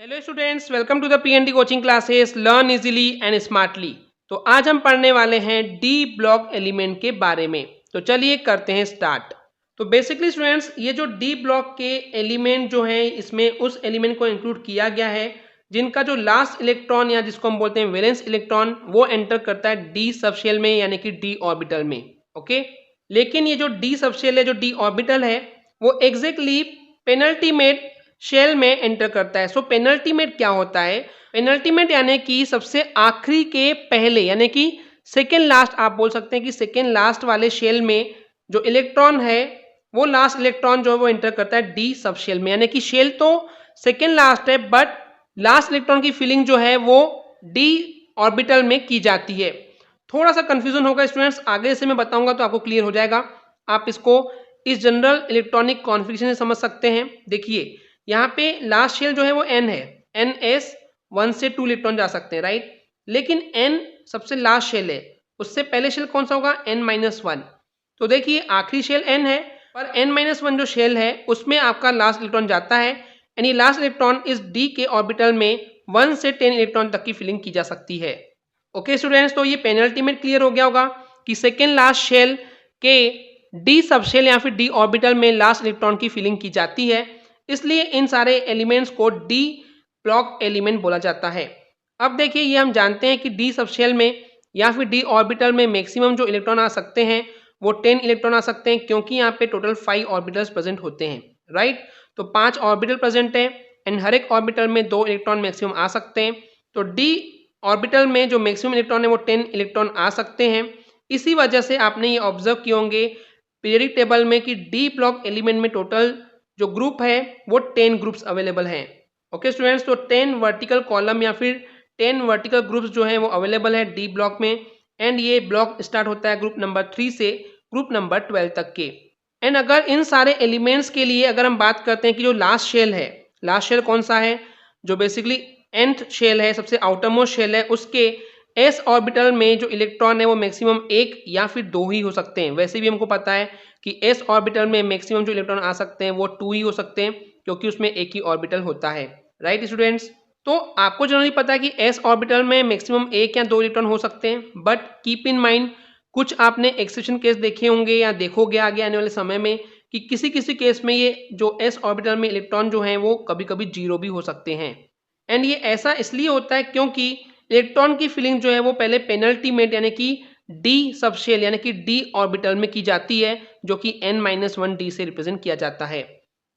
Hello students, welcome to the PND coaching classes learn easily and smartly. तो आज हम पढ़ने वाले हैं डी ब्लॉक एलिमेंट के बारे में। तो चलिए करते हैं स्टार्ट। तो बेसिकली स्टूडेंट्स, ये जो डी ब्लॉक के एलिमेंट जो हैं, इसमें उस एलिमेंट को इंक्लूड किया गया है जिनका जो लास्ट इलेक्ट्रॉन या जिसको हम बोलते हैं वैलेंस इलेक्ट्रॉन, वो एंटर करता है डी सबशेल में यानी कि डी ऑर्बिटल में। ओके, लेकिन ये जो डी सबशेल है, जो डी ऑर्बिटल है, वो एग्जैक्टली पेनल्टीमेट शेल में एंटर करता है। सो पेनल्टीमेट क्या होता है? पेनल्टीमेट यानी कि सबसे आखिरी के पहले, यानी कि सेकेंड लास्ट, आप बोल सकते हैं कि सेकेंड लास्ट वाले शेल में जो इलेक्ट्रॉन है, वो लास्ट इलेक्ट्रॉन जो है वो एंटर करता है डी सब शेल में। यानी कि शेल तो सेकेंड लास्ट है, बट लास्ट इलेक्ट्रॉन की फिलिंग जो है वो डी ऑर्बिटल में की जाती है। थोड़ा सा कंफ्यूजन होगा स्टूडेंट्स, आगे से मैं बताऊंगा तो आपको क्लियर हो जाएगा। आप इसको इस जनरल इलेक्ट्रॉनिक कॉन्फ़िगरेशन से समझ सकते हैं। देखिए, यहाँ पे लास्ट शेल जो है वो n है, NS 1 से 2 इलेक्ट्रॉन जा सकते हैं, राइट। लेकिन n सबसे लास्ट शेल है, उससे पहले शेल कौन सा होगा? n-1। तो देखिए, आखिरी शेल n है, पर n-1 जो शेल है उसमें आपका लास्ट इलेक्ट्रॉन जाता है, यानी लास्ट इलेक्ट्रॉन इस d के ऑर्बिटल में 1 से 10 इलेक्ट्रॉन तक की फिलिंग की जा सकती है। ओके स्टूडेंट्स, तो ये पेनल्टीमेट क्लियर हो गया होगा कि सेकेंड लास्ट शेल के डी सबशेल या फिर डी ऑर्बिटल में लास्ट इलेक्ट्रॉन की फिलिंग की जाती है, इसलिए इन सारे एलिमेंट्स को डी ब्लॉक एलिमेंट बोला जाता है। अब देखिए, ये हम जानते हैं कि डी सबशेल में या फिर डी ऑर्बिटल में मैक्सिमम जो इलेक्ट्रॉन आ सकते हैं वो 10 इलेक्ट्रॉन आ सकते हैं, क्योंकि यहाँ पे टोटल 5 ऑर्बिटल्स प्रेजेंट होते हैं, राइट। तो 5 ऑर्बिटल प्रेजेंट है एंड हर एक ऑर्बिटल में 2 इलेक्ट्रॉन मैक्सिमम आ सकते हैं। तो डी ऑर्बिटल में जो मैक्सिमम इलेक्ट्रॉन है वो 10 इलेक्ट्रॉन आ सकते हैं। इसी वजह से आपने ये ऑब्जर्व किए होंगे पीरियडिक टेबल में कि डी ब्लॉक एलिमेंट में टोटल जो ग्रुप है वो 10 ग्रुप्स अवेलेबल हैं। ओके स्टूडेंट्स, तो 10 वर्टिकल कॉलम या फिर 10 वर्टिकल ग्रुप्स जो हैं वो अवेलेबल है डी ब्लॉक में। एंड ये ब्लॉक स्टार्ट होता है ग्रुप नंबर 3 से ग्रुप नंबर 12 तक के। एंड अगर इन सारे एलिमेंट्स के लिए अगर हम बात करते हैं कि जो लास्ट शेल है, लास्ट शेल कौन सा है? जो बेसिकली nth शेल है, सबसे आउटर मोस्ट शेल है, उसके s ऑर्बिटल में जो इलेक्ट्रॉन है वो मैक्सिमम 1 या फिर 2 ही हो सकते हैं। वैसे भी हमको पता है कि s ऑर्बिटल में मैक्सिमम जो इलेक्ट्रॉन आ सकते हैं वो 2 ही हो सकते हैं, क्योंकि उसमें एक ही ऑर्बिटल होता है, राइट स्टूडेंट्स। तो आपको जनरली पता है कि s ऑर्बिटल में मैक्सिमम 1 या 2 इलेक्ट्रॉन हो सकते हैं, बट कीप इन माइंड कुछ आपने एक्सेप्शन केस देखे होंगे या देखोगे आगे आने वाले समय में कि किसी किसी केस में ये जो s ऑर्बिटल में इलेक्ट्रॉन जो हैं वो कभी कभी 0 भी हो सकते हैं। एंड ये ऐसा इसलिए होता है क्योंकि इलेक्ट्रॉन की फिलिंग जो है वो पहले पेनल्टीमेट यानी कि डी सबशेल यानी कि डी ऑर्बिटल में की जाती है, जो कि n-1 डी से रिप्रेजेंट किया जाता है।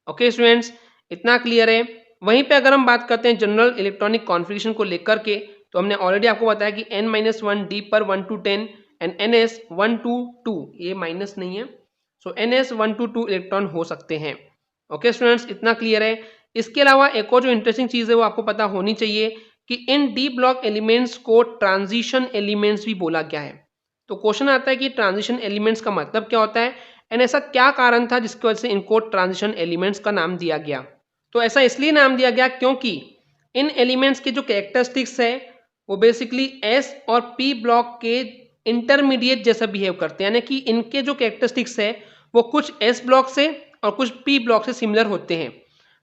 ओके स्टूडेंट्स, इतना क्लियर है। वहीं पे अगर हम बात करते हैं जनरल इलेक्ट्रॉनिक कॉन्फ़िगरेशन को लेकर के, तो हमने ऑलरेडी आपको बताया कि n-1 डी पर 1 to 10 एंड ns 1 to 2, ये माइनस नहीं है, सो ns 1 to 2 इलेक्ट्रॉन हो सकते हैं। ओके स्टूडेंट्स, इतना क्लियर है। इसके अलावा एक और जो इंटरेस्टिंग चीज़ है वो आपको पता होनी चाहिए कि इन डी ब्लॉक एलिमेंट्स को ट्रांजिशन एलिमेंट्स भी बोला गया है। तो क्वेश्चन आता है कि ट्रांजिशन एलिमेंट्स का मतलब क्या होता है एंड ऐसा क्या कारण था जिसकी वजह से इनको ट्रांजिशन एलिमेंट्स का नाम दिया गया। तो ऐसा इसलिए नाम दिया गया क्योंकि इन एलिमेंट्स के जो कैरेक्टरिस्टिक्स है वो बेसिकली एस और पी ब्लॉक के इंटरमीडिएट जैसा बिहेव करते हैं, यानी कि इनके जो कैरेक्टरिस्टिक्स है वो कुछ एस ब्लॉक से और कुछ पी ब्लॉक से सिमिलर होते हैं।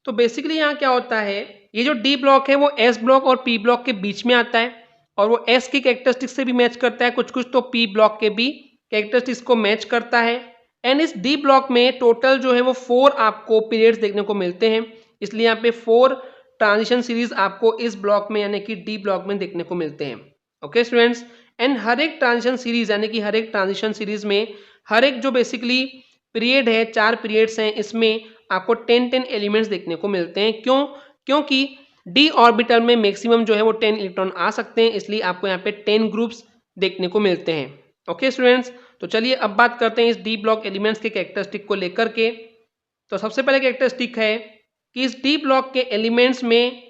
तो बेसिकली यहाँ क्या होता है, ये जो डी ब्लॉक है वो एस ब्लॉक और पी ब्लॉक के बीच में आता है और वो एस के कैरेक्टरिस्टिक्स से भी मैच करता है, कुछ कुछ तो पी ब्लॉक के भी कैरेक्टरिस्टिक्स को मैच करता है। एंड इस डी ब्लॉक में टोटल जो है वो 4 आपको पीरियड्स देखने को मिलते हैं, इसलिए यहाँ पे 4 ट्रांजिशन सीरीज आपको इस ब्लॉक में यानी कि डी ब्लॉक में देखने को मिलते हैं। ओके स्टूडेंट्स, एंड हर एक ट्रांजिशन सीरीज यानी कि हर एक ट्रांजिशन सीरीज में हर एक जो बेसिकली पीरियड है, 4 पीरियड्स हैं, इसमें आपको 10-10 एलिमेंट्स देखने को मिलते हैं। क्यों? क्योंकि डी ऑर्बिटल में मैक्सिमम जो है वो 10 इलेक्ट्रॉन आ सकते हैं, इसलिए आपको यहाँ पे 10 ग्रुप्स देखने को मिलते हैं। ओके स्टूडेंट्स, तो चलिए अब बात करते हैं इस डी ब्लॉक एलिमेंट्स के कैरेक्टरिस्टिक को लेकर के। तो सबसे पहले कैरेक्टरिस्टिक है कि इस डी ब्लॉक के एलिमेंट्स में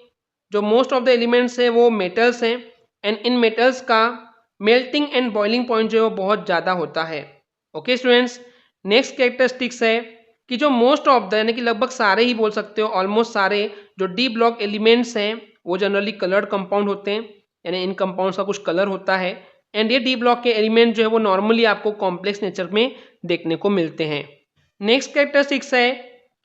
जो मोस्ट ऑफ द एलिमेंट्स हैं वो मेटल्स हैं एंड इन मेटल्स का मेल्टिंग एंड बॉइलिंग पॉइंट जो है वो बहुत ज़्यादा होता है। ओके स्टूडेंट्स, नेक्स्ट कैरेक्टरिस्टिक्स है कि जो मोस्ट ऑफ द यानी कि लगभग सारे ही बोल सकते हो, ऑलमोस्ट सारे जो डी ब्लॉक एलिमेंट्स हैं वो जनरली कलर्ड कंपाउंड होते हैं, यानी इन कंपाउंड्स का कुछ कलर होता है। एंड ये डी ब्लॉक के एलिमेंट जो है वो नॉर्मली आपको कॉम्प्लेक्स नेचर में देखने को मिलते हैं। नेक्स्ट कैरेक्टरिस्टिक्स है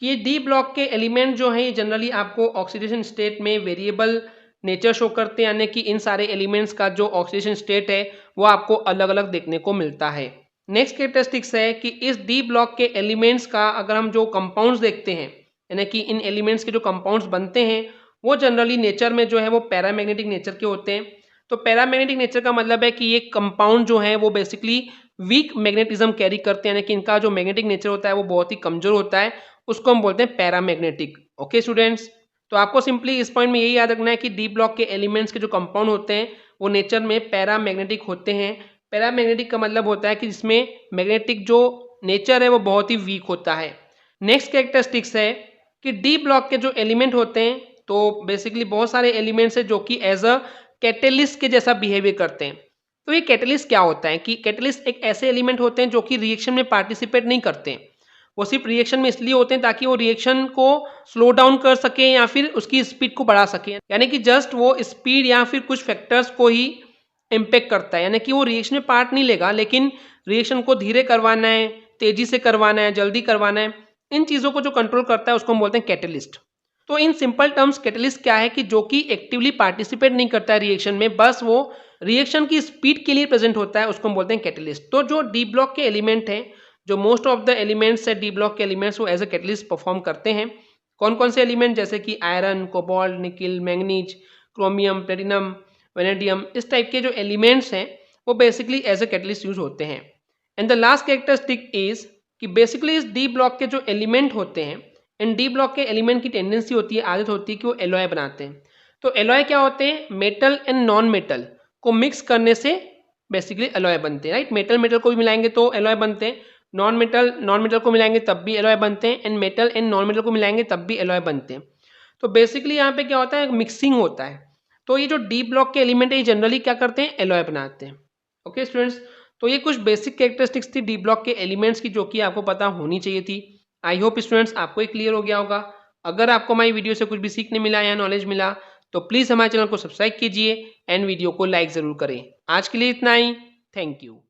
कि ये डी ब्लॉक के एलिमेंट जो हैं ये जनरली आपको ऑक्सीडेशन स्टेट में वेरिएबल नेचर शो करते हैं, यानी कि इन सारे एलिमेंट्स का जो ऑक्सीडेशन स्टेट है वो आपको अलग अलग देखने को मिलता है। नेक्स्ट कैरेक्टरिस्टिक्स है कि इस डी ब्लॉक के एलिमेंट्स का अगर हम जो कंपाउंड्स देखते हैं, यानी कि इन एलिमेंट्स के जो कंपाउंड्स बनते हैं वो जनरली नेचर में जो है वो पैरामैग्नेटिक नेचर के होते हैं। तो पैरामैग्नेटिक नेचर का मतलब है कि ये कंपाउंड जो है वो बेसिकली वीक मैग्नेटिज्म कैरी करते हैं, यानी कि इनका जो मैग्नेटिक नेचर होता है वो बहुत ही कमजोर होता है, उसको हम बोलते हैं पैरामैग्नेटिक। ओके स्टूडेंट्स, तो आपको सिंपली इस पॉइंट में यही याद रखना है कि डी ब्लॉक के एलिमेंट्स के जो कंपाउंड होते हैं वो नेचर में पैरामैग्नेटिक होते हैं। पैरामैग्नेटिक का मतलब होता है कि जिसमें मैग्नेटिक जो नेचर है वो बहुत ही वीक होता है। नेक्स्ट कैरेक्टरिस्टिक्स है कि डी ब्लॉक के जो एलिमेंट होते हैं तो बेसिकली बहुत सारे एलिमेंट्स है जो कि एज अ कैटेलिस्ट के जैसा बिहेवियर करते हैं। तो ये कैटेलिस्ट क्या होता है कि कैटेलिस्ट एक ऐसे एलिमेंट होते हैं जो कि रिएक्शन में पार्टिसिपेट नहीं करते हैं, वो सिर्फ रिएक्शन में इसलिए होते हैं ताकि वो रिएक्शन को स्लो डाउन कर सके या फिर उसकी स्पीड को बढ़ा सके, यानी कि जस्ट वो स्पीड या फिर कुछ फैक्टर्स को ही इम्पेक्ट करता है, यानी कि वो रिएक्शन में पार्ट नहीं लेगा लेकिन रिएक्शन को धीरे करवाना है, तेजी से करवाना है, जल्दी करवाना है, इन चीज़ों को जो कंट्रोल करता है उसको हम बोलते हैं कैटेलिस्ट। तो इन सिंपल टर्म्स कैटेलिस्ट क्या है कि जो कि एक्टिवली पार्टिसिपेट नहीं करता है रिएक्शन में, बस वो रिएक्शन की स्पीड के लिए प्रेजेंट होता है, उसको हम बोलते हैं कैटेलिस्ट। तो जो डी ब्लॉक के एलिमेंट हैं, जो मोस्ट ऑफ द एलिमेंट्स है डी ब्लॉक के एलिमेंट्स वो एज अ कैटलिस्ट परफॉर्म करते हैं। कौन कौन से एलिमेंट, जैसे कि iron, cobalt, nickel, manganese, chromium, platinum, vanadium, इस टाइप के जो एलिमेंट्स हैं वो basically as a catalyst use होते हैं। And the last characteristic is कि बेसिकली इस डी ब्लॉक के जो एलिमेंट होते हैं, इन डी ब्लॉक के एलिमेंट की टेंडेंसी होती है, आदत होती है कि वो एलॉय बनाते हैं। तो एलॉय क्या होते हैं, मेटल एंड नॉन मेटल को मिक्स करने से बेसिकली एलॉय बनते हैं, राइट। मेटल मेटल को भी मिलाएंगे तो एलॉय बनते हैं, नॉन मेटल को मिलाएंगे तब भी एलॉय बनते हैं, and metal and non metal को मिलाएंगे तब भी एलॉय बनते हैं। तो बेसिकली यहाँ पे क्या होता है, मिक्सिंग होता है। तो ये जो डी ब्लॉक के एलिमेंट है ये जनरली क्या करते हैं, एलॉय बनाते हैं। ओके स्टूडेंट्स, तो ये कुछ बेसिक कैरेक्टरिस्टिक्स थी डी ब्लॉक के एलिमेंट्स की जो कि आपको पता होनी चाहिए थी। आई होप स्टूडेंट्स आपको ये क्लियर हो गया होगा। अगर आपको हमारी वीडियो से कुछ भी सीखने मिला या नॉलेज मिला तो प्लीज़ हमारे चैनल को सब्सक्राइब कीजिए एंड वीडियो को लाइक ज़रूर करें। आज के लिए इतना ही, थैंक यू।